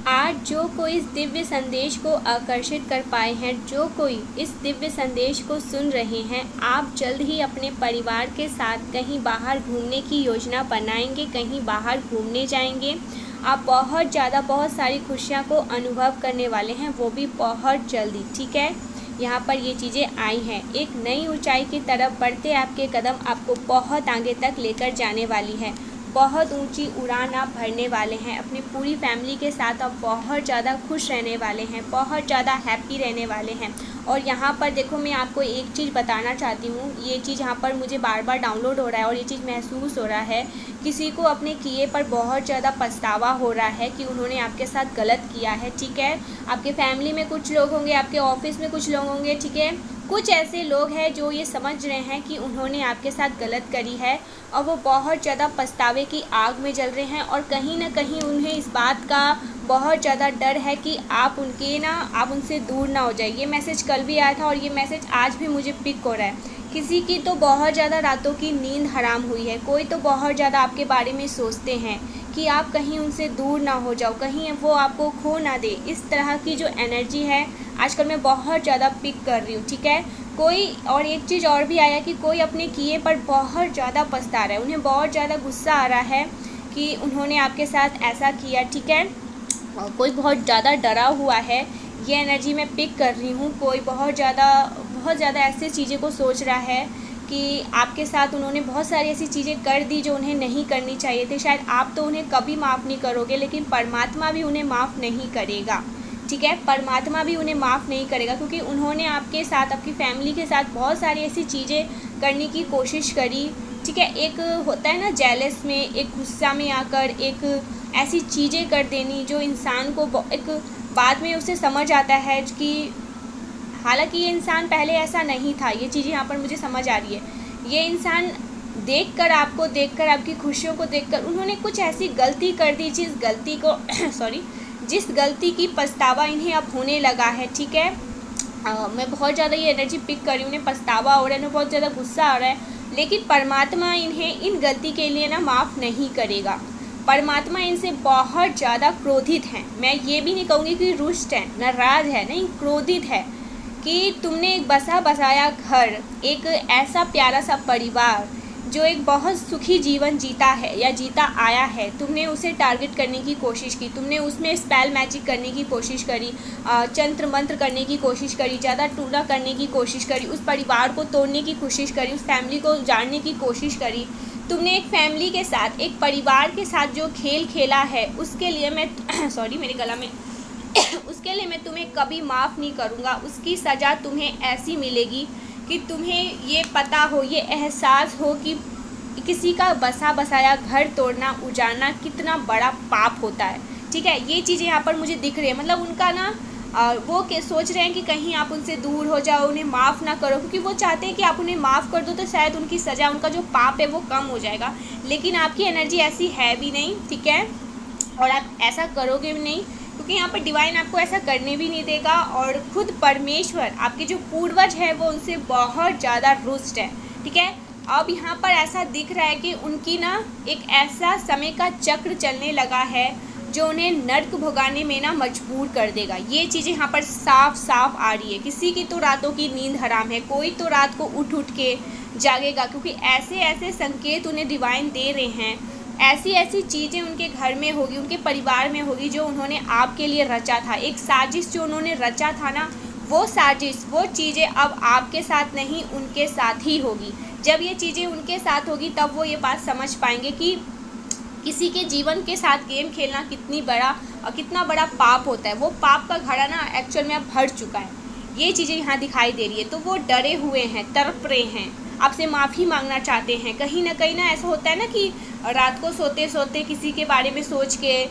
आज जो कोई इस दिव्य संदेश को आकर्षित कर पाए हैं, जो कोई इस दिव्य संदेश को सुन रहे हैं, आप जल्द ही अपने परिवार के साथ कहीं बाहर घूमने की योजना बनाएंगे, कहीं बाहर घूमने जाएंगे। आप बहुत सारी खुशियां को अनुभव करने वाले हैं, वो भी बहुत जल्दी। ठीक है, यहाँ पर ये चीज़ें आई हैं। एक नई ऊंचाई की तरफ बढ़ते आपके कदम आपको बहुत आगे तक लेकर जाने वाली है। बहुत ऊंची उड़ान आप भरने वाले हैं। अपनी पूरी फैमिली के साथ आप बहुत ज़्यादा खुश रहने वाले हैं, बहुत ज़्यादा हैप्पी रहने वाले हैं। और यहाँ पर देखो, मैं आपको एक चीज़ बताना चाहती हूँ। ये चीज़ यहाँ पर मुझे बार बार डाउनलोड हो रहा है और ये चीज़ महसूस हो रहा है। किसी को अपने किए पर बहुत ज़्यादा पछतावा हो रहा है कि उन्होंने आपके साथ गलत किया है। ठीक है, आपके फैमिली में कुछ लोग होंगे, आपके ऑफिस में कुछ लोग होंगे। ठीक है, कुछ ऐसे लोग हैं जो ये समझ रहे हैं कि उन्होंने आपके साथ गलत करी है और वो बहुत ज़्यादा पछतावे की आग में जल रहे हैं। और कहीं ना कहीं उन्हें इस बात का बहुत ज़्यादा डर है कि आप उनसे दूर ना हो जाए। ये मैसेज कल भी आया था और ये मैसेज आज भी मुझे पिक हो रहा है। किसी की तो बहुत ज़्यादा रातों की नींद हराम हुई है। कोई तो बहुत ज़्यादा आपके बारे में सोचते हैं कि आप कहीं उनसे दूर ना हो जाओ, कहीं वो आपको खो ना दे। इस तरह की जो एनर्जी है आजकल मैं बहुत ज़्यादा पिक कर रही हूँ। ठीक है, कोई और एक चीज़ और भी आया कि कोई अपने किए पर बहुत ज़्यादा पछता रहा है। उन्हें बहुत ज़्यादा गुस्सा आ रहा है कि उन्होंने आपके साथ ऐसा किया। ठीक है, और कोई बहुत ज़्यादा डरा हुआ है। ये एनर्जी मैं पिक कर रही हूँ। कोई बहुत ज़्यादा ऐसी चीज़ें को सोच रहा है कि आपके साथ उन्होंने बहुत सारी ऐसी चीज़ें कर दी जो उन्हें नहीं करनी चाहिए थे। शायद आप तो उन्हें कभी माफ़ नहीं करोगे, लेकिन परमात्मा भी उन्हें माफ़ नहीं करेगा। ठीक है, परमात्मा भी उन्हें माफ़ नहीं करेगा, क्योंकि उन्होंने आपके साथ, आपकी फैमिली के साथ बहुत सारी ऐसी चीज़ें करने की कोशिश करी। ठीक है, एक होता है ना जेलस में, एक गुस्सा में आकर एक ऐसी चीज़ें कर देनी जो इंसान को एक बाद में उसे समझ आता है कि हालांकि ये इंसान पहले ऐसा नहीं था। ये चीज़ें यहाँ पर मुझे समझ आ रही है। ये इंसान देखकर, आपको देखकर, आपकी खुशियों को देखकर उन्होंने कुछ ऐसी गलती कर दी जिस गलती को जिस गलती की पछतावा इन्हें अब होने लगा है। ठीक है, मैं बहुत ज़्यादा ये एनर्जी पिक कर रही हूँ। उन्हें पछतावा हो रहा है, उन्हें बहुत ज़्यादा गुस्सा आ रहा है, लेकिन परमात्मा इन्हें इन गलती के लिए ना माफ़ नहीं करेगा। परमात्मा इनसे बहुत ज़्यादा क्रोधित हैं। मैं ये भी नहीं कहूँगी कि रुष्ट है, नाराज़ है, नहीं, क्रोधित है कि तुमने एक बसा बसाया घर, एक ऐसा प्यारा सा परिवार जो एक बहुत सुखी जीवन जीता है या जीता आया है, तुमने उसे टारगेट करने की कोशिश की, तुमने उसमें स्पेल मैजिक करने की कोशिश करी, तंत्र मंत्र करने की कोशिश करी, ज़्यादा टूना करने की कोशिश करी, उस परिवार को तोड़ने की कोशिश करी, उस फैमिली को उजाड़ने की कोशिश करी। तुमने एक फैमिली के साथ, एक परिवार के साथ जो खेल खेला है, उसके लिए मैं मेरे गला में उसके लिए मैं तुम्हें कभी माफ़ नहीं करूँगा। उसकी सज़ा तुम्हें ऐसी मिलेगी कि तुम्हें ये पता हो, ये एहसास हो कि किसी का बसा बसाया घर तोड़ना, उजाड़ना कितना बड़ा पाप होता है। ठीक है, ये चीज़ें यहाँ पर मुझे दिख रही है। मतलब उनका ना वो सोच रहे हैं कि कहीं आप उनसे दूर हो जाओ, उन्हें माफ़ ना करो, क्योंकि वो चाहते हैं कि आप उन्हें माफ़ कर दो तो शायद उनकी सज़ा, उनका जो पाप है वो कम हो जाएगा। लेकिन आपकी एनर्जी ऐसी है भी नहीं। ठीक है, और आप ऐसा करोगे भी नहीं, क्योंकि यहाँ पर डिवाइन आपको ऐसा करने भी नहीं देगा। और खुद परमेश्वर, आपके जो पूर्वज है, वो उनसे बहुत ज़्यादा रुष्ट है। ठीक है, अब यहाँ पर ऐसा दिख रहा है कि उनकी ना एक ऐसा समय का चक्र चलने लगा है जो उन्हें नर्क भोगाने में ना मजबूर कर देगा। ये चीज़ें यहाँ पर साफ साफ आ रही है। किसी की तो रातों की नींद हराम है, कोई तो रात को उठ के जागेगा, क्योंकि ऐसे ऐसे संकेत उन्हें डिवाइन दे रहे हैं। ऐसी ऐसी चीज़ें उनके घर में होगी, उनके परिवार में होगी जो उन्होंने आपके लिए रचा था। एक साजिश जो उन्होंने रचा था ना, वो साजिश, वो चीज़ें अब आपके साथ नहीं, उनके साथ ही होगी। जब ये चीज़ें उनके साथ होगी तब वो ये बात समझ पाएंगे कि किसी के जीवन के साथ गेम खेलना कितना बड़ा पाप होता है। वो पाप का घड़ा ना एक्चुअल में अब भर चुका है। ये चीज़ें यहाँ दिखाई दे रही है। तो वो डरे हुए हैं, तड़प रहे हैं, आपसे माफ़ी मांगना चाहते हैं। कहीं ना ऐसा होता है ना कि रात को सोते सोते किसी के बारे में सोच के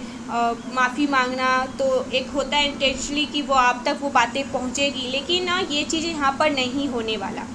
माफ़ी मांगना, तो एक होता है इंटेंशनली कि वो आप तक वो बातें पहुँचेगी, लेकिन ना ये चीज़ें यहाँ पर नहीं होने वाला।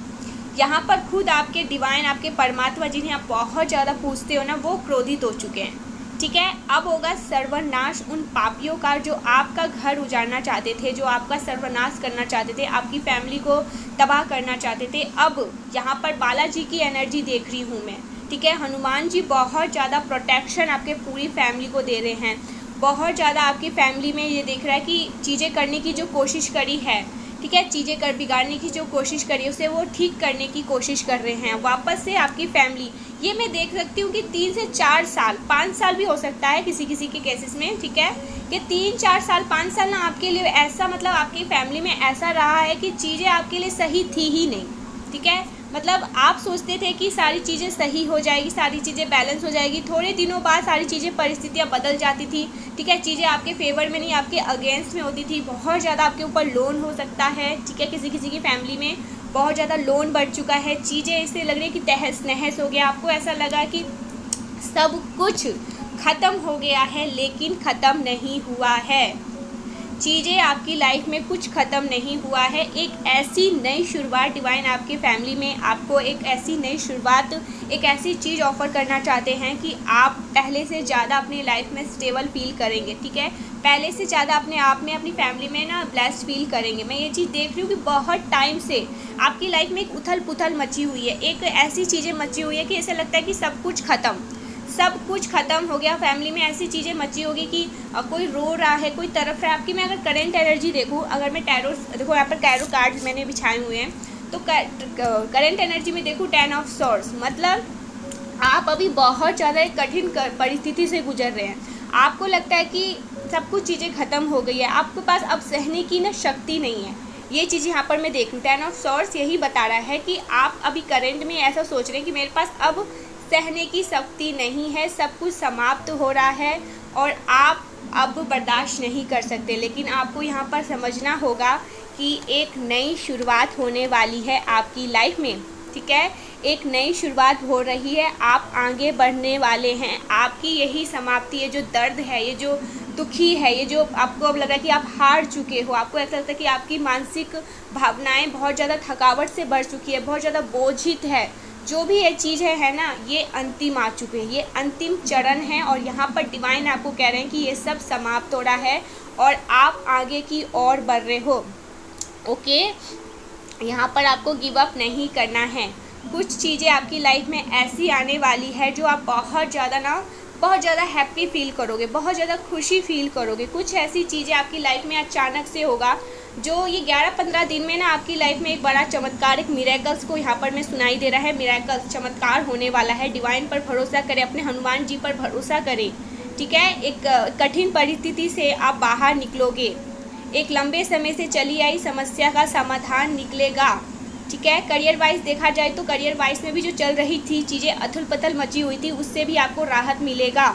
यहाँ पर खुद आपके डिवाइन, आपके परमात्मा जिन्हें आप बहुत ज़्यादा पूजते हो ना, वो क्रोधित हो चुके हैं। ठीक है, अब होगा सर्वनाश उन पापियों का जो आपका घर उजाड़ना चाहते थे, जो आपका सर्वनाश करना चाहते थे, आपकी फैमिली को तबाह करना चाहते थे। अब यहाँ पर बालाजी की एनर्जी देख रही हूँ मैं। ठीक है, हनुमान जी बहुत ज़्यादा प्रोटेक्शन आपके पूरी फैमिली को दे रहे हैं। बहुत ज़्यादा आपकी फैमिली में ये दिख रहा है कि चीज़ें करने की जो कोशिश करी है, ठीक है, चीज़ें कर बिगाड़ने की जो कोशिश करी उसे वो ठीक करने की कोशिश कर रहे हैं वापस से आपकी फैमिली। ये मैं देख सकती हूँ कि 3 से 4 साल, 5 साल भी हो सकता है किसी किसी के केसेस में, ठीक है, कि 3, 4 साल, 5 साल ना आपके लिए ऐसा, मतलब आपकी फैमिली में ऐसा रहा है कि चीज़ें आपके लिए सही थी ही नहीं, ठीक है। मतलब आप सोचते थे कि सारी चीज़ें सही हो जाएगी, सारी चीज़ें बैलेंस हो जाएगी, थोड़े दिनों बाद सारी चीज़ें, परिस्थितियाँ बदल जाती थी, ठीक है, चीज़ें आपके फेवर में नहीं आपके अगेंस्ट में होती थी। बहुत ज़्यादा आपके ऊपर लोन हो सकता है, ठीक है, किसी किसी की फैमिली में बहुत ज़्यादा लोन बढ़ चुका है, चीज़ें ऐसे लग रही है कि तहस नहस हो गया, आपको ऐसा लगा कि सब कुछ ख़त्म हो गया है, लेकिन ख़त्म नहीं हुआ है। चीज़ें आपकी लाइफ में कुछ ख़त्म नहीं हुआ है। एक ऐसी नई शुरुआत डिवाइन आपकी फैमिली में आपको एक ऐसी नई शुरुआत, एक ऐसी चीज़ ऑफ़र करना चाहते हैं कि आप पहले से ज़्यादा अपनी लाइफ में स्टेबल फील करेंगे, ठीक है, पहले से ज़्यादा अपने आप में, अपनी फैमिली में ना ब्लेस्ड फील करेंगे। मैं ये चीज़ देख रही हूँ कि बहुत टाइम से आपकी लाइफ में एक उथल पुथल मची हुई है, एक ऐसी चीज़ें मची हुई है कि ऐसा लगता है कि सब कुछ ख़त्म हो गया। फैमिली में ऐसी चीज़ें मची होगी कि कोई रो रहा है, कोई तरफ रहा है। आपकी मैं अगर करेंट एनर्जी देखूँ, अगर मैं टैरो, देखो यहाँ पर टैरो कार्ड्स मैंने बिछाए हुए हैं, तो करेंट एनर्जी में देखूँ 10 ऑफ सॉर्ड्स, मतलब आप अभी बहुत ज़्यादा एक कठिन परिस्थिति से गुजर रहे हैं। आपको लगता है कि सब कुछ चीज़ें ख़त्म हो गई है, आपके पास अब सहने की ना शक्ति नहीं है। ये चीज़ यहाँ पर मैं देख लूँ, 10 ऑफ सॉर्ड्स यही बता रहा है कि आप अभी करेंट में ऐसा सोच रहे हैं कि मेरे पास अब सहने की शक्ति नहीं है, सब कुछ समाप्त हो रहा है और आप अब बर्दाश्त नहीं कर सकते। लेकिन आपको यहाँ पर समझना होगा कि एक नई शुरुआत होने वाली है आपकी लाइफ में, ठीक है, एक नई शुरुआत हो रही है, आप आगे बढ़ने वाले हैं। आपकी यही समाप्ति, ये जो दर्द है, ये जो दुखी है, ये जो आपको अब लग रहा है कि आप हार चुके हो, आपको ऐसा लगता है कि आपकी मानसिक भावनाएं बहुत ज़्यादा थकावट से भर चुकी है, बहुत ज़्यादा बोझित है, जो भी ये चीज़ें है ना, ये अंतिम आ चुके हैं, ये अंतिम चरण है। और यहाँ पर डिवाइन आपको कह रहे हैं कि ये सब समाप्त हो रहा है और आप आगे की ओर बढ़ रहे हो, ओके। यहाँ पर आपको गिव अप नहीं करना है। कुछ चीज़ें आपकी लाइफ में ऐसी आने वाली है जो आप बहुत ज़्यादा हैप्पी फील करोगे, बहुत ज़्यादा खुशी फील करोगे। कुछ ऐसी चीज़ें आपकी लाइफ में अचानक से होगा जो ये 11-15 दिन में ना आपकी लाइफ में एक बड़ा चमत्कार, एक मिरेकल्स को यहाँ पर में सुनाई दे रहा है। मिरेकल्स, चमत्कार होने वाला है। डिवाइन पर भरोसा करें, अपने हनुमान जी पर भरोसा करें, ठीक है। एक कठिन परिस्थिति से आप बाहर निकलोगे, एक लंबे समय से चली आई समस्या का समाधान निकलेगा, ठीक है। करियर वाइज देखा जाए तो करियर वाइज में भी जो चल रही थी चीज़ें, अथल पथल मची हुई थी, उससे भी आपको राहत मिलेगा।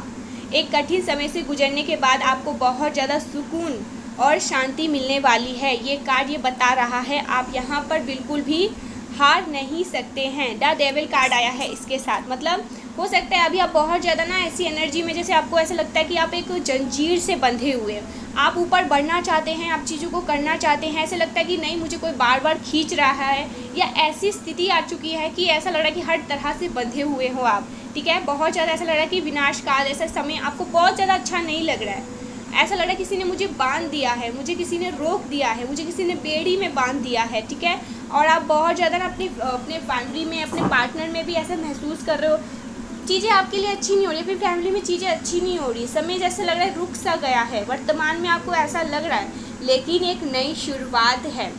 एक कठिन समय से गुजरने के बाद आपको बहुत ज़्यादा सुकून और शांति मिलने वाली है। ये कार्ड ये बता रहा है आप यहाँ पर बिल्कुल भी हार नहीं सकते हैं। द डेविल कार्ड आया है इसके साथ, मतलब हो सकता है अभी आप बहुत ज़्यादा ना ऐसी एनर्जी में, जैसे आपको ऐसा लगता है कि आप एक जंजीर से बंधे हुए हैं, आप ऊपर बढ़ना चाहते हैं, आप चीज़ों को करना चाहते हैं, ऐसा लगता है कि नहीं मुझे कोई बार बार खींच रहा है, या ऐसी स्थिति आ चुकी है कि ऐसा लग रहा है कि हर तरह से बंधे हुए हो आप, ठीक है। बहुत ज़्यादा ऐसा लग रहा है कि विनाश काल, ऐसा समय आपको बहुत ज़्यादा अच्छा नहीं लग रहा है। ऐसा लग रहा है किसी ने मुझे बांध दिया है, मुझे किसी ने रोक दिया है, मुझे किसी ने बेड़ी में बांध दिया है, ठीक है। और आप बहुत ज़्यादा ना अपने फैमिली में, अपने पार्टनर में भी ऐसा महसूस कर रहे हो, चीज़ें आपके लिए अच्छी नहीं हो रही, अपनी फैमिली में चीज़ें अच्छी नहीं हो रही, समय जैसे लग रहा है रुक सा गया है, वर्तमान में आपको ऐसा लग रहा है। लेकिन एक नई शुरुआत है,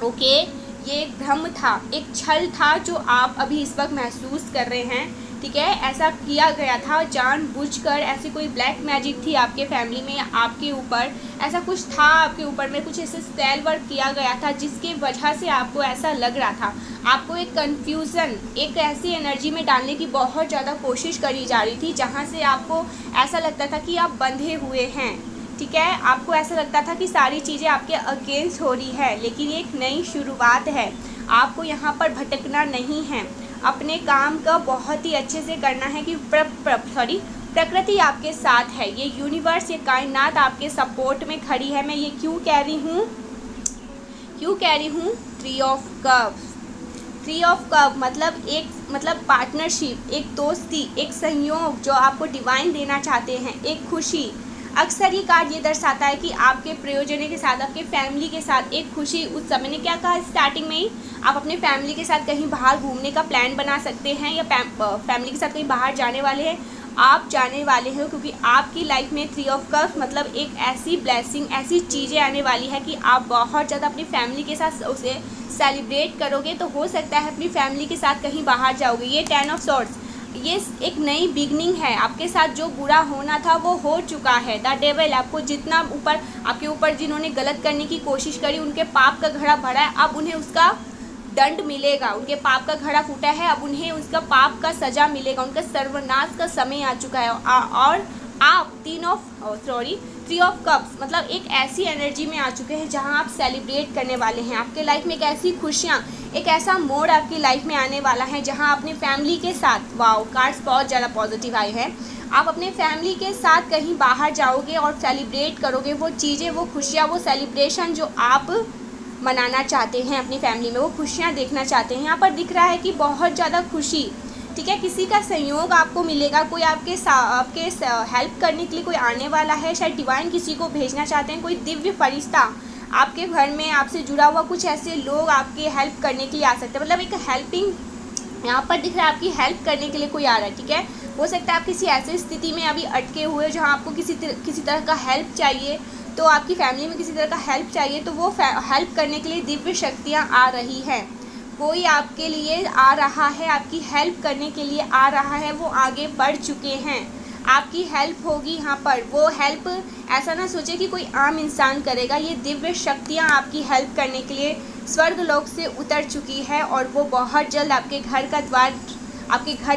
ओके। ये एक भ्रम था, एक छल था जो आप अभी इस वक्त महसूस कर रहे हैं, ठीक है। ऐसा किया गया था जानबूझकर, ऐसी कोई ब्लैक मैजिक थी आपके फैमिली में या आपके ऊपर, ऐसा कुछ था आपके ऊपर में, कुछ ऐसे स्पेल वर्क किया गया था जिसकी वजह से आपको ऐसा लग रहा था। आपको एक कन्फ्यूज़न, एक ऐसी एनर्जी में डालने की बहुत ज़्यादा कोशिश करी जा रही थी जहाँ से आपको ऐसा लगता था कि आप बंधे हुए हैं, ठीक है। आपको ऐसा लगता था कि सारी चीज़ें आपके अगेंस्ट हो रही है, लेकिन एक नई शुरुआत है। आपको यहाँ पर भटकना नहीं है, अपने काम का बहुत ही अच्छे से करना है कि प्रकृति आपके साथ है, ये यूनिवर्स, ये कायनात आपके सपोर्ट में खड़ी है। मैं ये क्यों कह रही हूँ 3 ऑफ कप मतलब पार्टनरशिप, एक दोस्ती, एक सहयोग जो आपको डिवाइन देना चाहते हैं, एक खुशी। अक्सर ये कार्ड ये दर्शाता है कि आपके प्रियजनों के साथ, आपके फैमिली के साथ एक खुशी। उस समय ने क्या कहा स्टार्टिंग में ही, आप अपने फैमिली के साथ कहीं बाहर घूमने का प्लान बना सकते हैं, या फैमिली के साथ कहीं बाहर जाने वाले हैं। आप जाने वाले हो, क्योंकि आपकी लाइफ में 3 ऑफ कप्स मतलब एक ऐसी ब्लेसिंग, ऐसी चीज़ें आने वाली है कि आप बहुत ज़्यादा अपनी फैमिली के साथ उसे सेलिब्रेट करोगे। तो हो सकता है अपनी फैमिली के साथ कहीं बाहर जाओगे। ये 10 ऑफ सॉर्ड्स, ये एक नई बिगनिंग है। आपके साथ जो बुरा होना था वो हो चुका है। द डेविल आपको जितना ऊपर, आपके ऊपर जिन्होंने गलत करने की कोशिश करी, उनके पाप का घड़ा भरा है, अब उन्हें उसका दंड मिलेगा। उनके पाप का घड़ा फूटा है, अब उन्हें उसका पाप का सज़ा मिलेगा। उनका सर्वनाश का समय आ चुका है। और आप 3 ऑफ कप्स मतलब एक ऐसी एनर्जी में आ चुके हैं जहां आप सेलिब्रेट करने वाले हैं। आपके लाइफ में एक ऐसी खुशियां, एक ऐसा मोड़ आपकी लाइफ में आने वाला है जहां अपने फैमिली के साथ, वाओ कार्ड्स बहुत ज़्यादा पॉजिटिव आए हैं, आप अपने फैमिली के साथ कहीं बाहर जाओगे और सेलिब्रेट करोगे वो चीज़ें, वो खुशियाँ, वो सेलिब्रेशन जो आप मनाना चाहते हैं अपनी फैमिली में, वो खुशियाँ देखना चाहते हैं। यहाँ पर दिख रहा है कि बहुत ज़्यादा खुशी, ठीक है, किसी का सहयोग आपको मिलेगा, कोई आपके हेल्प करने के लिए कोई आने वाला है, शायद डिवाइन किसी को भेजना चाहते हैं, कोई दिव्य फरिश्ता आपके घर में आपसे जुड़ा हुआ, कुछ ऐसे लोग आपके हेल्प करने के लिए आ सकते हैं। मतलब एक हेल्पिंग यहाँ पर दिख रहा है, आपकी हेल्प करने के लिए कोई आ रहा है, ठीक है। हो सकता है आप किसी ऐसी स्थिति में अभी अटके हुए हो जहाँ आपको किसी तरह का हेल्प चाहिए, तो आपकी फैमिली में किसी तरह का हेल्प चाहिए, तो वो हेल्प करने के लिए दिव्य शक्तियाँ आ रही हैं। कोई आपके लिए आ रहा है, आपकी हेल्प करने के लिए आ रहा है, वो आगे बढ़ चुके हैं, आपकी हेल्प होगी यहाँ पर। वो हेल्प ऐसा ना सोचे कि कोई आम इंसान करेगा, ये दिव्य शक्तियाँ आपकी हेल्प करने के लिए स्वर्ग लोक से उतर चुकी है और वो बहुत जल्द आपके घर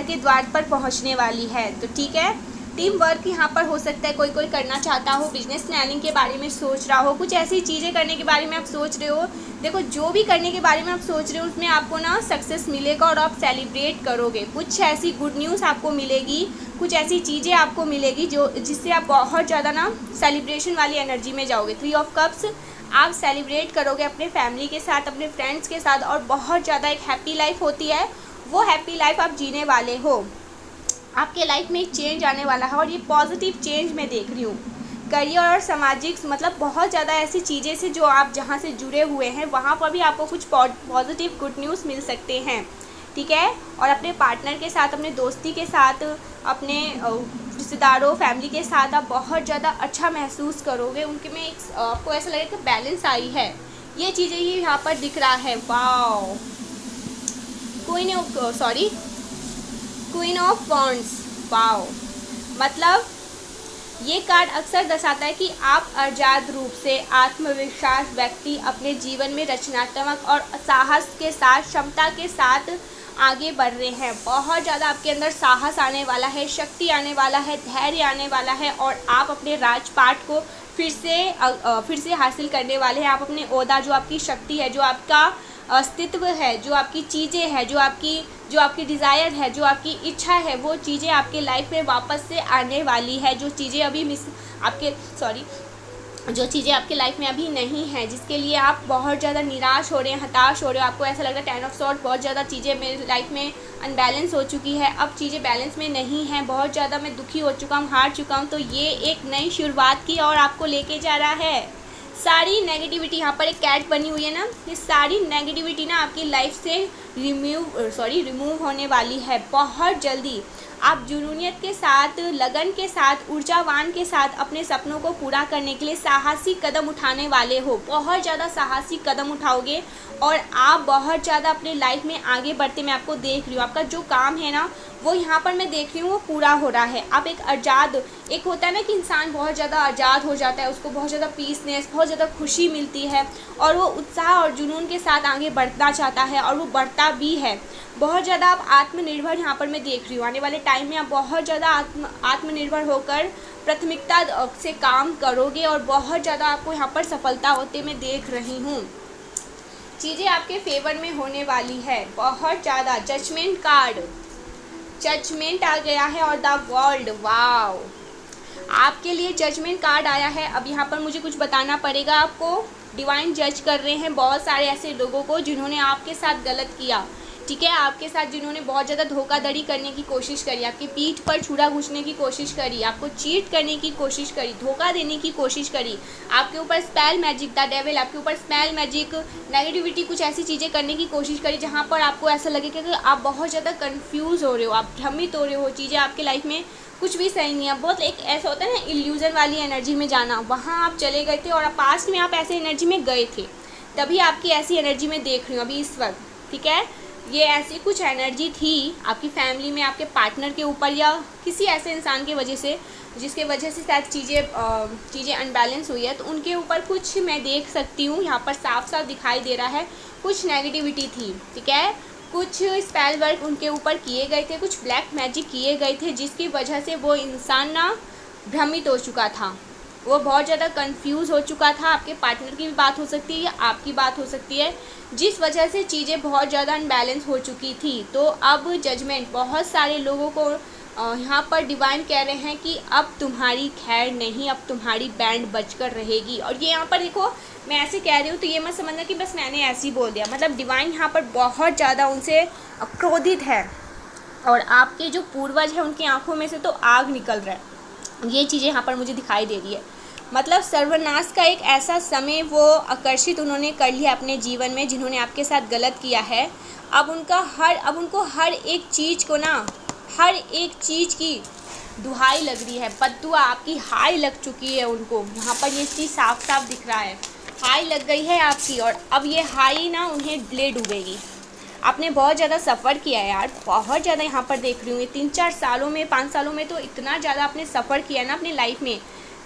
के द्वार पर पहुँचने वाली है। तो ठीक है, टीम वर्क यहाँ पर हो सकता है कोई करना चाहता हो, बिजनेस प्लानिंग के बारे में सोच रहा हो, कुछ ऐसी चीज़ें करने के बारे में आप सोच रहे हो। देखो, जो भी करने के बारे में आप सोच रहे हो उसमें आपको ना सक्सेस मिलेगा और आप सेलिब्रेट करोगे। कुछ ऐसी गुड न्यूज़ आपको मिलेगी, कुछ ऐसी चीज़ें आपको मिलेगी जिससे आप बहुत ज़्यादा ना सेलिब्रेशन वाली एनर्जी में जाओगे। 3 ऑफ कप्स आप सेलिब्रेट करोगे अपने फैमिली के साथ, अपने फ्रेंड्स के साथ, और बहुत ज़्यादा एक हैप्पी लाइफ होती है, वो हैप्पी लाइफ आप जीने वाले हो। आपके लाइफ में एक चेंज आने वाला है और ये पॉजिटिव चेंज मैं देख रही हूँ। करियर और सामाजिक मतलब बहुत ज़्यादा ऐसी चीज़ें से जो आप जहाँ से जुड़े हुए हैं वहाँ पर भी आपको कुछ पॉजिटिव गुड न्यूज़ मिल सकते हैं, ठीक है। और अपने पार्टनर के साथ, अपने दोस्ती के साथ, अपने रिश्तेदारों, फैमिली के साथ आप बहुत ज़्यादा अच्छा महसूस करोगे। उनके में एक आपको ऐसा लगेगा कि बैलेंस आई है, ये चीज़ें ही यहाँ पर दिख रहा है। Wow, queen of wands, wow, मतलब ये कार्ड अक्सर दर्शाता है कि आप आज़ाद रूप से आत्मविश्वास व्यक्ति अपने जीवन में रचनात्मक और साहस के साथ, क्षमता के साथ आगे बढ़ रहे हैं। बहुत ज़्यादा आपके अंदर साहस आने वाला है, शक्ति आने वाला है, धैर्य आने वाला है और आप अपने राजपाट को फिर से हासिल करने वाले हैं। आप अपने ओहदा, जो आपकी शक्ति है, जो आपका अस्तित्व है, जो आपकी चीज़ें हैं, जो आपकी डिज़ायर है, जो आपकी इच्छा है, वो चीज़ें आपके लाइफ में वापस से आने वाली है। जो चीज़ें आपके लाइफ में अभी नहीं है, जिसके लिए आप बहुत ज़्यादा निराश हो रहे हैं, हताश हो रहे हो, आपको ऐसा लग रहा है 10 ऑफ सॉर्ड, बहुत ज़्यादा चीज़ें मेरी लाइफ में अनबैलेंस हो चुकी है, अब चीज़ें बैलेंस में नहीं हैं, बहुत ज़्यादा मैं दुखी हो चुका हूँ, हार चुका हूँ। तो ये एक नई शुरुआत की और आपको लेके जा रहा है। सारी नेगेटिविटी, यहाँ पर एक कैट बनी हुई है ना, ये सारी नेगेटिविटी ना आपकी लाइफ से रिमूव होने वाली है बहुत जल्दी। आप जुनूनियत के साथ, लगन के साथ, ऊर्जावान के साथ अपने सपनों को पूरा करने के लिए साहसी कदम उठाने वाले हो। बहुत ज़्यादा साहसी कदम उठाओगे और आप बहुत ज़्यादा अपने लाइफ में आगे बढ़ते मैं आपको देख रही हूँ। आपका जो काम है ना वो यहाँ पर मैं देख रही हूँ वो पूरा हो रहा है। आप एक होता है ना कि इंसान बहुत ज़्यादा आज़ाद हो जाता है, उसको बहुत ज़्यादा पीसनेस, बहुत ज़्यादा खुशी मिलती है और वो उत्साह और जुनून के साथ आगे बढ़ना चाहता है और वो बढ़ता भी है। बहुत ज़्यादा आप आत्मनिर्भर यहाँ पर मैं देख रही हूँ। आने वाले टाइम में आप बहुत ज़्यादा आत्मनिर्भर होकर प्राथमिकता से काम करोगे और बहुत ज़्यादा आपको यहाँ पर सफलता होते मैं देख रही हूँ। चीज़ें आपके फेवर में होने वाली है बहुत ज़्यादा। जजमेंट आ गया है और द वर्ल्ड, वाओ, आपके लिए जजमेंट कार्ड आया है। अब यहाँ पर मुझे कुछ बताना पड़ेगा आपको। डिवाइन जज कर रहे हैं बहुत सारे ऐसे लोगों को जिन्होंने आपके साथ गलत किया, ठीक है, आपके साथ जिन्होंने बहुत ज़्यादा धोखाधड़ी करने की कोशिश करी, आपकी पीठ पर छुरा घुसने की कोशिश करी, आपको चीट करने की कोशिश करी, धोखा देने की कोशिश करी, आपके ऊपर स्पेल मैजिक, द डेविल आपके ऊपर स्पेल मैजिक, नेगेटिविटी, कुछ ऐसी चीज़ें करने की कोशिश करी जहाँ पर आपको ऐसा लगेगा कि आप बहुत ज़्यादा कंफ्यूज हो रहे हो, आप भ्रमित हो रहे हो, चीज़ें आपके लाइफ में कुछ भी सही नहीं है। बहुत एक ऐसा होता है ना इल्यूज़न वाली एनर्जी में जाना, वहाँ आप चले गए थे और पास्ट में आप ऐसे एनर्जी में गए थे, तभी आपकी ऐसी एनर्जी में देख रही हूँ अभी इस वक्त, ठीक है। ये ऐसी कुछ एनर्जी थी आपकी फैमिली में, आपके पार्टनर के ऊपर या किसी ऐसे इंसान की वजह से जिसके वजह से शायद चीज़ें अनबैलेंस हुई है, तो उनके ऊपर कुछ मैं देख सकती हूँ, यहाँ पर साफ साफ दिखाई दे रहा है कुछ नेगेटिविटी थी, ठीक है। कुछ स्पेल वर्क उनके ऊपर किए गए थे, कुछ ब्लैक मैजिक किए गए थे, जिसकी वजह से वो इंसान ना भ्रमित हो चुका था, वो बहुत ज़्यादा कंफ्यूज हो चुका था। आपके पार्टनर की भी बात हो सकती है या आपकी बात हो सकती है, जिस वजह से चीज़ें बहुत ज़्यादा अनबैलेंस हो चुकी थी। तो अब जजमेंट बहुत सारे लोगों को यहाँ पर डिवाइन कह रहे हैं कि अब तुम्हारी खैर नहीं, अब तुम्हारी बैंड बजकर रहेगी। और ये यहाँ पर देखो, मैं ऐसे कह रही हूँ तो ये मत समझना कि बस मैंने ऐसे ही बोल दिया, मतलब डिवाइन यहाँ पर बहुत ज़्यादा उनसे क्रोधित है, और आपके जो पूर्वज हैं उनकी आंखों में से तो आग निकल रहा है। ये चीज़ें यहाँ पर मुझे दिखाई दे रही है, मतलब सर्वनाश का एक ऐसा समय वो आकर्षित उन्होंने कर लिया अपने जीवन में, जिन्होंने आपके साथ गलत किया है। अब उनको हर एक चीज़ को ना, हर एक चीज़ की दुहाई लग रही है, बद्दुआ आपकी हाई लग चुकी है उनको। यहाँ पर ये चीज़ साफ साफ दिख रहा है, हाई लग गई है आपकी, और अब ये हाई ना उन्हें ले डूबेगी। आपने बहुत ज़्यादा सफ़र किया है यार, बहुत ज़्यादा, यहाँ पर देख रही हूँ 3-4 सालों में, 5 सालों में तो इतना ज़्यादा आपने सफ़र किया है ना अपनी लाइफ में।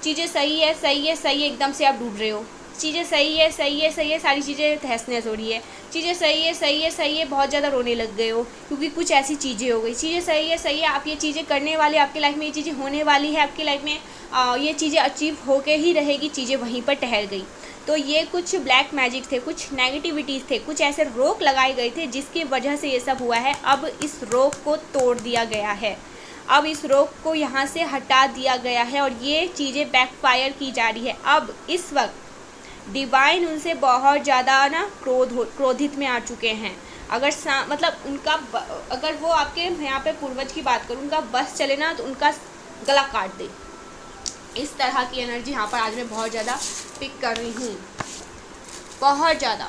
चीज़ें सही है सही है सही है, एकदम से आप डूब रहे हो। चीज़ें सही है सही है सही है, सारी चीज़ें तहस नहस हो रही है। चीज़ें सही है सही है सही है, बहुत ज़्यादा रोने लग गए हो क्योंकि कुछ ऐसी चीज़ें हो गई। चीज़ें सही है, आप ये चीज़ें करने वाले, आपकी लाइफ में ये चीज़ें होने वाली है, आपकी लाइफ में ये चीज़ें अचीव होके ही रहेगी। चीज़ें वहीं पर ठहर गई। तो ये कुछ ब्लैक मैजिक थे, कुछ नेगेटिविटीज़ थे, कुछ ऐसे रोक लगाए गए थे जिसकी वजह से ये सब हुआ है। अब इस रोक को तोड़ दिया गया है, अब इस रोक को यहाँ से हटा दिया गया है, और ये चीज़ें बैकफायर की जा रही है। अब इस वक्त डिवाइन उनसे बहुत ज़्यादा ना क्रोधित में आ चुके हैं। अगर मतलब उनका अगर वो आपके यहाँ पे पूर्वज की बात करूँ, उनका बस चले ना तो उनका गला काट दे, इस तरह की एनर्जी यहाँ पर आज मैं बहुत ज़्यादा पिक कर रही हूँ, बहुत ज़्यादा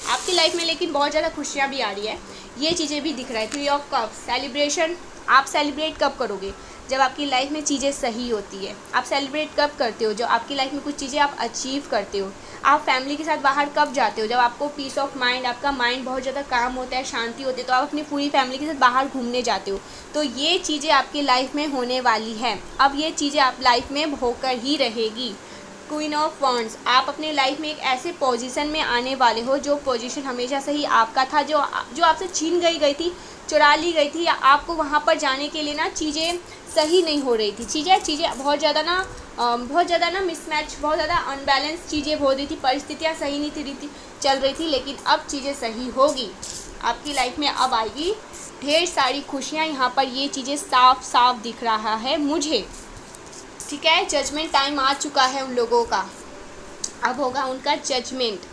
आपकी लाइफ में। लेकिन बहुत ज़्यादा खुशियाँ भी आ रही है, ये चीज़ें भी दिख रहा है। 3 ऑफ कप्स, सेलिब्रेशन। आप सेलिब्रेट कब करोगे? जब आपकी लाइफ में चीज़ें सही होती है। आप सेलिब्रेट कब करते हो? जब आपकी लाइफ में कुछ चीज़ें आप अचीव करते हो। आप फैमिली के साथ बाहर कब जाते हो? जब आपको पीस ऑफ माइंड, आपका माइंड बहुत ज़्यादा काम होता है, शांति होती है, तो आप अपनी पूरी फैमिली के साथ बाहर घूमने जाते हो। तो ये चीज़ें आपकी लाइफ में होने वाली है। अब ये चीज़ें आप लाइफ में होकर ही रहेगी। क्वीन ऑफ वॉन्ड्स, आप अपने लाइफ में एक ऐसे पोजीशन में आने वाले हो जो पोजीशन हमेशा से ही आपका था, जो आपसे छीन गई थी, चुरा ली गई थी, या आपको वहाँ पर जाने के लिए ना चीज़ें सही नहीं हो रही थी। चीज़ें बहुत ज़्यादा ना मिसमैच, बहुत ज़्यादा अनबैलेंस चीज़ें हो रही थी, परिस्थितियाँ सही नहीं थी चल रही थी। लेकिन अब चीज़ें सही होगी आपकी लाइफ में, अब आएगी ढेर सारी खुशियाँ। यहाँ पर ये चीज़ें साफ साफ दिख रहा है मुझे, ठीक है। जजमेंट टाइम आ चुका है उन लोगों का, अब होगा उनका जजमेंट।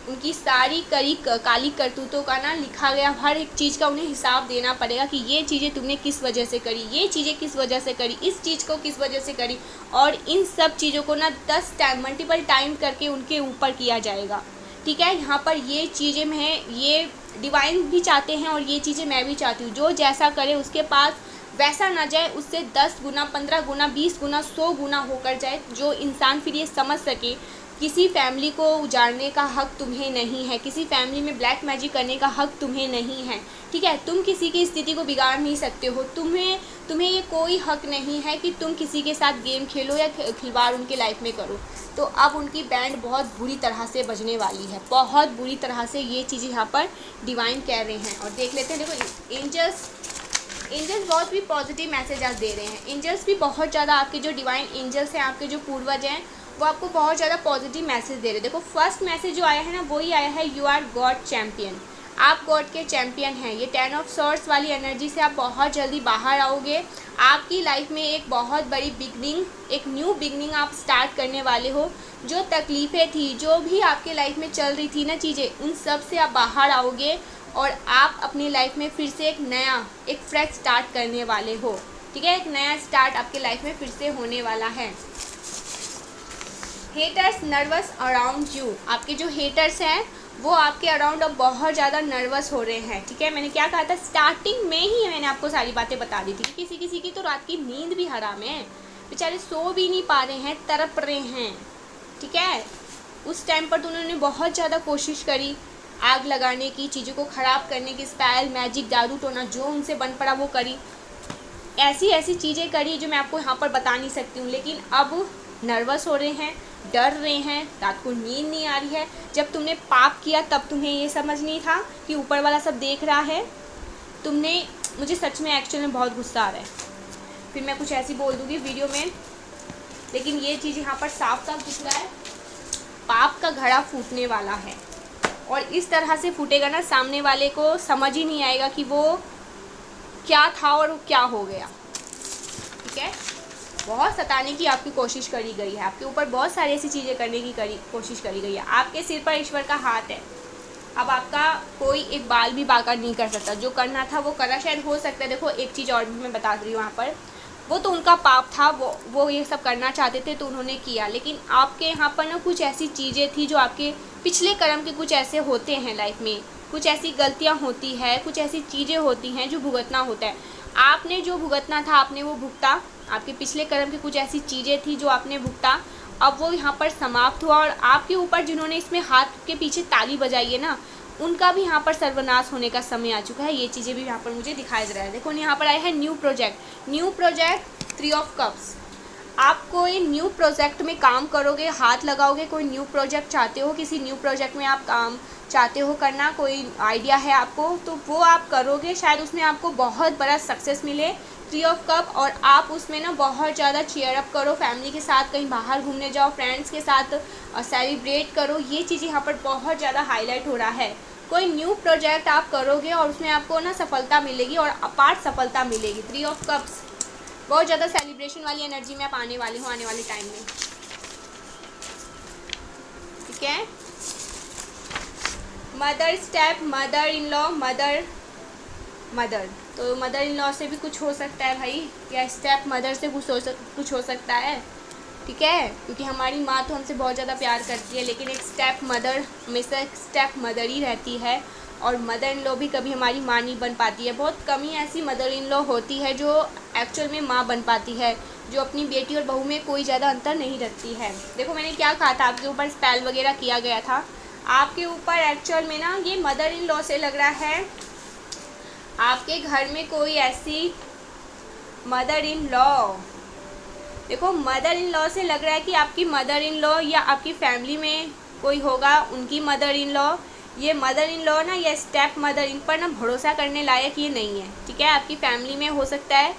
उनकी सारी काली करतूतों का ना लिखा गया, हर एक चीज़ का उन्हें हिसाब देना पड़ेगा कि ये चीज़ें तुमने किस वजह से करी, ये चीज़ें किस वजह से करी, इस चीज़ को किस वजह से करी, और इन सब चीज़ों को ना 10 टाइम मल्टीपल टाइम करके उनके ऊपर किया जाएगा, ठीक है। यहाँ पर ये चीज़ें ये डिवाइन भी चाहते हैं और ये चीज़ें मैं भी चाहती हूँ। जो जैसा करे उसके पास वैसा ना जाए, उससे 10 गुना, 15 गुना, 20 गुना, 100 गुना होकर जाए। जो इंसान फिर ये समझ सके किसी फैमिली को उजाड़ने का हक तुम्हें नहीं है, किसी फैमिली में ब्लैक मैजिक करने का हक तुम्हें नहीं है, ठीक है। तुम किसी की स्थिति को बिगाड़ नहीं सकते हो, तुम्हें ये कोई हक नहीं है कि तुम किसी के साथ गेम खेलो या खिलवाड़ उनके लाइफ में करो। तो अब उनकी बैंड बहुत बुरी तरह से बजने वाली है, बहुत बुरी तरह से। ये चीज़ें यहाँ पर डिवाइन कह रहे हैं। और देख लेते हैं, देखो एंजल्स बहुत भी पॉजिटिव मैसेज आज दे रहे हैं। एंजल्स भी बहुत ज़्यादा, आपके जो डिवाइन एंजल्स हैं, आपके जो पूर्वज हैं, वो आपको बहुत ज़्यादा पॉजिटिव मैसेज दे रहे हैं। देखो फर्स्ट मैसेज जो आया है ना, वही आया है, यू आर गॉड चैम्पियन, आप गॉड के चैम्पियन हैं। ये 10 ऑफ सॉर्ड्स वाली एनर्जी से आप बहुत जल्दी बाहर आओगे। आपकी लाइफ में एक बहुत बड़ी बिगनिंग, एक न्यू बिगनिंग आप स्टार्ट करने वाले हो। जो तकलीफ़ें थी, जो भी आपके लाइफ में चल रही थी ना चीज़ें, उन सब से आप बाहर आओगे और आप अपनी लाइफ में फिर से एक फ्रेश स्टार्ट करने वाले हो, ठीक है। एक नया स्टार्ट आपके लाइफ में फिर से होने वाला है। हेटर्स नर्वस अराउंड यू, आपके जो हेटर्स हैं वो आपके अराउंड अब बहुत ज़्यादा नर्वस हो रहे हैं। ठीक है, मैंने क्या कहा था स्टार्टिंग में ही, मैंने आपको सारी बातें बता दी थी कि किसी किसी की तो रात की नींद भी हराम है, बेचारे सो भी नहीं पा रहे हैं, तड़प रहे हैं। ठीक है, उस टाइम पर तो उन्होंने बहुत ज़्यादा कोशिश करी आग लगाने की, चीज़ों को ख़राब करने की, स्पेल मैजिक जादू टोना जो उनसे बन पड़ा वो करी, ऐसी ऐसी चीज़ें करी जो मैं आपको यहाँ पर बता नहीं सकती हूँ। लेकिन अब नर्वस हो रहे हैं, डर रहे हैं, रात को नींद नहीं आ रही है। जब तुमने पाप किया तब तुम्हें ये समझ नहीं था कि ऊपर वाला सब देख रहा है। तुमने, मुझे सच में एक्चुअल में बहुत गुस्सा आ रहा है, फिर मैं कुछ ऐसी बोल दूँगी वीडियो में, लेकिन ये चीज़ यहाँ पर साफ साफ दिख रहा है, पाप का घड़ा फूटने वाला है। और इस तरह से फूटेगा ना, सामने वाले को समझ ही नहीं आएगा कि वो क्या था और वो क्या हो गया। ठीक है, बहुत सताने की आपकी कोशिश करी गई है, आपके ऊपर बहुत सारी ऐसी चीज़ें करने की कोशिश करी गई है। आपके सिर पर ईश्वर का हाथ है, अब आपका कोई एक बाल भी बाका नहीं कर सकता। जो करना था वो करा, शायद हो सकता है। देखो एक चीज़ और भी मैं बता रही हूँ यहाँ पर, वो तो उनका पाप था, वो ये सब करना चाहते थे तो उन्होंने किया। लेकिन आपके यहाँ पर ना कुछ ऐसी चीज़ें थी जो आपके पिछले कर्म के कुछ ऐसे होते हैं लाइफ में, कुछ ऐसी गलतियाँ होती है, कुछ ऐसी चीज़ें होती हैं जो भुगतना होता है। आपने जो भुगतना था आपने वो भुगता, आपके पिछले कर्म की कुछ ऐसी चीज़ें थी जो आपने भुगता, अब वो यहाँ पर समाप्त हुआ। और आपके ऊपर जिन्होंने इसमें हाथ के पीछे ताली बजाई है ना, उनका भी यहाँ पर सर्वनाश होने का समय आ चुका है। ये चीज़ें भी यहाँ पर मुझे दिखाई दे रहा है। देखो यहाँ पर आया है न्यू प्रोजेक्ट 3 ऑफ कप्स। आप कोई न्यू प्रोजेक्ट में काम करोगे, हाथ लगाओगे, कोई न्यू प्रोजेक्ट चाहते हो, किसी न्यू प्रोजेक्ट में आप काम चाहते हो करना, कोई आइडिया है आपको तो वो आप करोगे, शायद उसमें आपको बहुत बड़ा सक्सेस मिले। 3 ऑफ कप, और आप उसमें ना बहुत ज़्यादा चीयर अप करो, फैमिली के साथ कहीं बाहर घूमने जाओ, फ्रेंड्स के साथ सेलिब्रेट करो। ये चीज़ यहाँ पर बहुत ज़्यादा हाईलाइट हो रहा है। कोई न्यू प्रोजेक्ट आप करोगे और उसमें आपको ना सफलता मिलेगी और अपार सफलता मिलेगी। 3 ऑफ कप्स, बहुत ज़्यादा सेलिब्रेशन वाली एनर्जी में आप आने वाले हो आने वाले टाइम में। ठीक है, mother step, mother in law, mother तो मदर इन लॉ से भी कुछ हो सकता है भाई, या स्टेप मदर से कुछ हो सकता है। ठीक है, क्योंकि हमारी माँ तो हमसे बहुत ज़्यादा प्यार करती है, लेकिन एक स्टेप मदर हमेशा एक स्टेप मदर ही रहती है। और मदर इन लॉ भी कभी हमारी माँ नहीं बन पाती है। बहुत कम ही ऐसी मदर इन लॉ होती है जो एक्चुअल में माँ बन पाती है, जो अपनी बेटी और बहू में कोई ज़्यादा अंतर नहीं रखती है। देखो मैंने क्या कहा था, आपके ऊपर स्पेल वगैरह किया गया था, आपके ऊपर एक्चुअल में ना ये मदर इन लॉ से लग रहा है आपके घर में कोई ऐसी मदर इन लॉ, देखो मदर इन लॉ से लग रहा है कि आपकी मदर इन लॉ या आपकी फैमिली में कोई होगा उनकी मदर इन लॉ। ये मदर इन लॉ ना, या स्टेप मदर, इन पर ना भरोसा करने लायक ये नहीं है। ठीक है, आपकी फैमिली में हो सकता है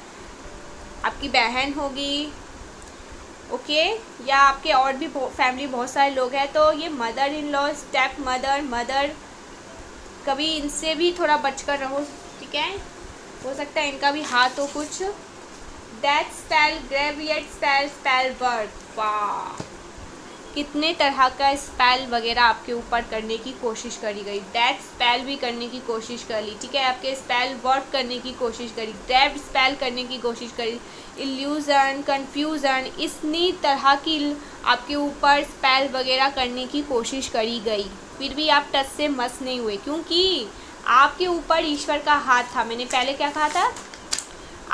आपकी बहन होगी, ओके, या आपके और भी फैमिली बहुत सारे लोग हैं। तो ये mother in law, step mother, कभी इनसे भी थोड़ा बचकर रहो। ठीक है, हो सकता है इनका भी हाथ हो कुछ। Death spell, graveyard spell work, वाह, कितने तरह का स्पेल वगैरह आपके ऊपर करने की कोशिश करी गई। डेथ स्पेल भी करने की कोशिश कर ली। ठीक है, आपके स्पेल वर्क करने की कोशिश करी, डेथ स्पेल करने की कोशिश करी, इल्यूज़न, कन्फ्यूज़न, इतनी तरह की आपके ऊपर स्पेल वगैरह करने की कोशिश करी गई, फिर भी आप टच से मस नहीं हुए, क्योंकि आपके ऊपर ईश्वर का हाथ था। मैंने पहले क्या कहा था,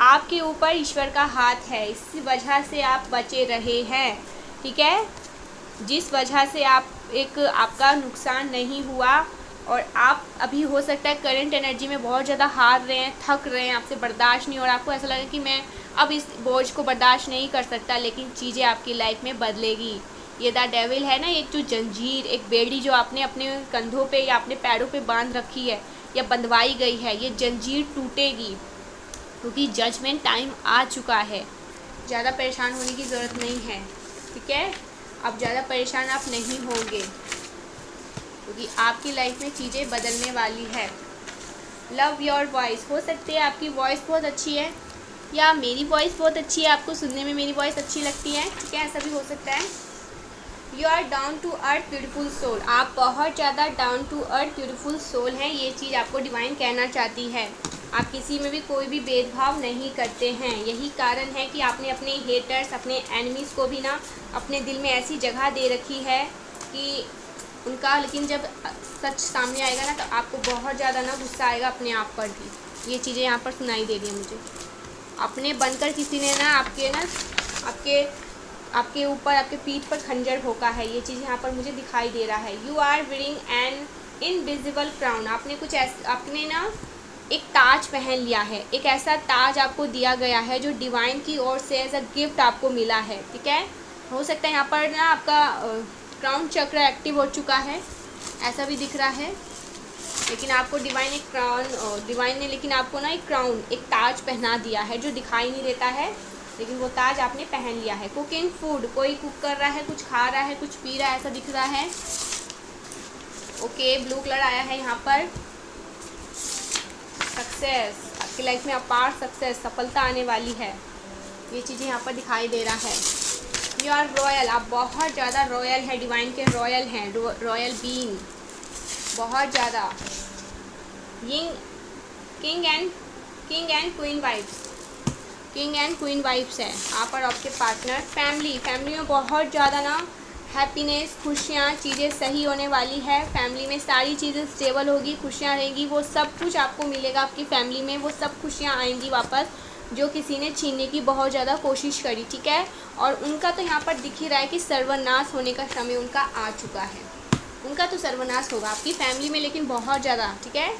आपके ऊपर ईश्वर का हाथ है, इस वजह से आप बचे रहे हैं। ठीक है, जिस वजह से आपका नुकसान नहीं हुआ। और आप अभी हो सकता है करंट एनर्जी में बहुत ज़्यादा हार रहे हैं, थक रहे हैं, आपसे बर्दाश्त नहीं, और आपको ऐसा लगा कि मैं अब इस बोझ को बर्दाश्त नहीं कर सकता। लेकिन चीज़ें आपकी लाइफ में बदलेगी। ये द डेविल है ना, एक जो जंजीर, एक बेड़ी जो आपने अपने कंधों पे या अपने पैरों पे बांध रखी है या बंधवाई गई है, ये जंजीर टूटेगी, क्योंकि जजमेंट टाइम आ चुका है। ज़्यादा परेशान होने की ज़रूरत नहीं है। ठीक है, अब ज़्यादा परेशान आप नहीं होंगे, क्योंकि आपकी लाइफ में चीज़ें बदलने वाली है। लव योर वॉइस, हो सकती है आपकी वॉइस बहुत अच्छी है या मेरी वॉइस बहुत अच्छी है, आपको सुनने में मेरी वॉइस अच्छी लगती है। ठीक है, ऐसा भी हो सकता है। You are down to earth beautiful soul, आप बहुत ज़्यादा down to earth beautiful soul हैं। ये चीज़ आपको डिवाइन कहना चाहती है। आप किसी में भी कोई भी भेदभाव नहीं करते हैं। यही कारण है कि आपने अपने हेटर्स, अपने एनिमीज़ को भी ना अपने दिल में ऐसी जगह दे रखी है कि उनका, लेकिन जब सच सामने आएगा ना तो आपको बहुत ज़्यादा ना गुस्सा आएगा अपने आप पर भी। ये चीज़ें यहाँ पर सुनाई दे रही हैं मुझे। अपने बनकर किसी ने ना आपके ऊपर, आपके पीठ पर खंजर ठोका है, ये चीज़ यहाँ पर मुझे दिखाई दे रहा है। You are wearing an invisible crown, आपने ना एक ताज पहन लिया है, एक ऐसा ताज आपको दिया गया है जो डिवाइन की ओर से एज अ गिफ्ट आपको मिला है, ठीक है। हो सकता है यहाँ पर ना आपका क्राउन चक्र एक्टिव हो चुका है, ऐसा भी दिख रहा है, लेकिन आपको डिवाइन ने लेकिन आपको ना एक क्राउन, एक ताज पहना दिया है जो दिखाई नहीं देता है, लेकिन वो ताज आपने पहन लिया है। कुकिंग फूड, कोई कुक कर रहा है, कुछ खा रहा है, कुछ पी रहा है, ऐसा दिख रहा है। ओके, ब्लू कलर आया है यहाँ पर। सक्सेस, आपकी लाइफ में अपार सक्सेस, सफलता आने वाली है, ये चीज़ें यहाँ पर दिखाई दे रहा है। यू आर रॉयल, आप बहुत ज़्यादा रॉयल है, डिवाइन के रॉयल हैं, रॉयल बीइंग, बहुत ज़्यादा। किंग एंड क्वीन वाइब्स है आप और आपके पार्टनर। फैमिली में बहुत ज़्यादा ना हैप्पीनेस, खुशियाँ, चीज़ें सही होने वाली है। फैमिली में सारी चीज़ें स्टेबल होगी, खुशियाँ रहेंगी, वो सब कुछ आपको मिलेगा आपकी फैमिली में, वो सब खुशियाँ आएंगी वापस जो किसी ने छीनने की बहुत ज़्यादा कोशिश करी, ठीक है। और उनका तो यहाँ पर दिख ही रहा है कि सर्वनाश होने का समय उनका आ चुका है, उनका तो सर्वनाश होगा आपकी फैमिली में, लेकिन बहुत ज़्यादा, ठीक है।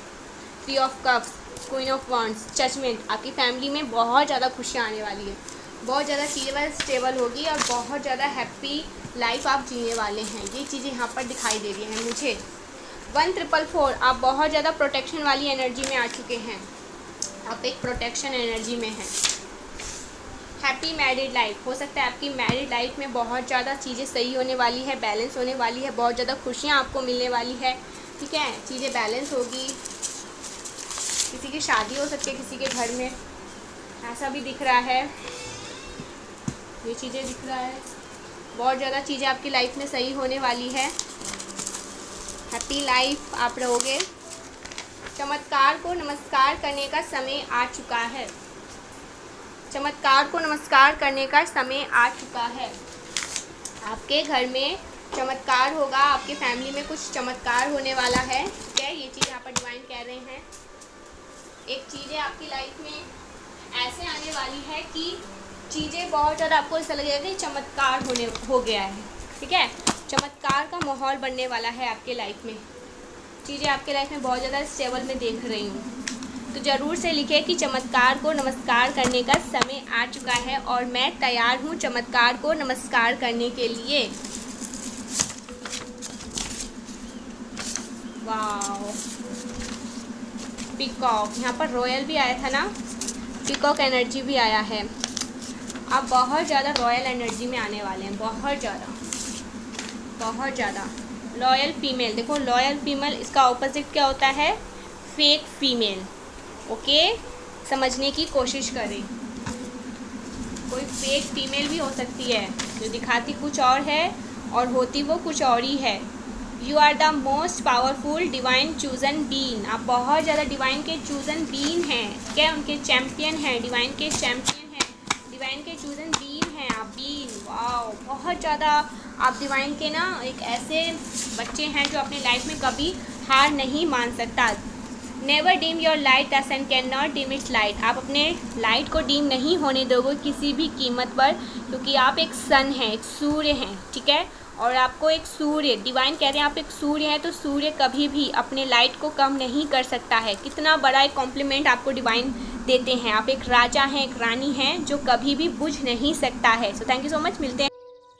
3 of cups, queen of wands, judgement, आपकी फैमिली में बहुत ज़्यादा खुशियाँ आने वाली है, बहुत ज़्यादा चीज़ें स्टेबल होगी और बहुत ज़्यादा हैप्पी लाइफ आप जीने वाले हैं, ये चीज़ें यहाँ पर दिखाई दे रही हैं मुझे। 144, आप बहुत ज़्यादा प्रोटेक्शन वाली एनर्जी में आ चुके हैं, आप एक प्रोटेक्शन एनर्जी में हैं। हैप्पी मैरिड लाइफ, हो सकता है आपकी मैरिड लाइफ में बहुत ज़्यादा चीज़ें सही होने वाली है, बैलेंस होने वाली है, बहुत ज़्यादा खुशियाँ आपको मिलने वाली है, ठीक है। चीज़ें बैलेंस होगी, किसी की शादी हो सकती है किसी के घर में, ऐसा भी दिख रहा है, ये चीज़ें दिख रहा है, बहुत ज़्यादा चीज़ें आपकी लाइफ में सही होने वाली है, हैप्पी लाइफ आप रहोगे। चमत्कार को नमस्कार करने का समय आ चुका है, चमत्कार को नमस्कार करने का समय आ चुका है। आपके घर में चमत्कार होगा, आपके फैमिली में कुछ चमत्कार होने वाला है, ठीक है। ये चीज़ यहाँ पर डिवाइन कह रहे हैं। एक चीज़ें आपकी लाइफ में ऐसे आने वाली है कि चीज़ें बहुत ज़्यादा आपको ऐसा लगेगा कि चमत्कार हो गया है, ठीक है। चमत्कार का माहौल बनने वाला है आपके लाइफ में, चीज़ें आपके लाइफ में बहुत ज़्यादा स्टेबल में देख रही हूँ, तो ज़रूर से लिखे कि चमत्कार को नमस्कार करने का समय आ चुका है और मैं तैयार हूँ चमत्कार को नमस्कार करने के लिए। वाओ, पीकॉक, यहाँ पर रॉयल भी आया था ना, पीकॉक एनर्जी भी आया है। आप बहुत ज़्यादा रॉयल एनर्जी में आने वाले हैं, बहुत ज़्यादा। लॉयल फीमेल, देखो लॉयल फीमेल, इसका ऑपोजिट क्या होता है, फेक फीमेल, ओके। समझने की कोशिश करें, कोई फेक फीमेल भी हो सकती है जो दिखाती कुछ और है और होती वो कुछ और ही है। You are the most powerful divine chosen being, आप बहुत ज़्यादा डिवाइन के चूज़न बीन हैं, क्या उनके चैम्पियन हैं, डिवाइन के चैम्पियन हैं, डिवाइन के चूज़न बीन हैं आप, बीन। वाओ, बहुत ज़्यादा आप डिवाइन के ना एक ऐसे बच्चे हैं जो अपनी लाइफ में कभी हार नहीं मान सकता। Never dim your light, the sun can not dim its light, आप अपने लाइट को डीम नहीं होने दोगे किसी भी कीमत पर, क्योंकि आप एक सन हैं, एक सूर्य हैं, ठीक है। और आपको एक सूर्य, डिवाइन कह रहे हैं आप एक सूर्य हैं, तो सूर्य कभी भी अपने लाइट को कम नहीं कर सकता है। कितना बड़ा एक कॉम्प्लीमेंट आपको डिवाइन देते हैं, आप एक राजा हैं, एक रानी हैं जो कभी भी बुझ नहीं सकता है। So thank you so much, मिलते हैं।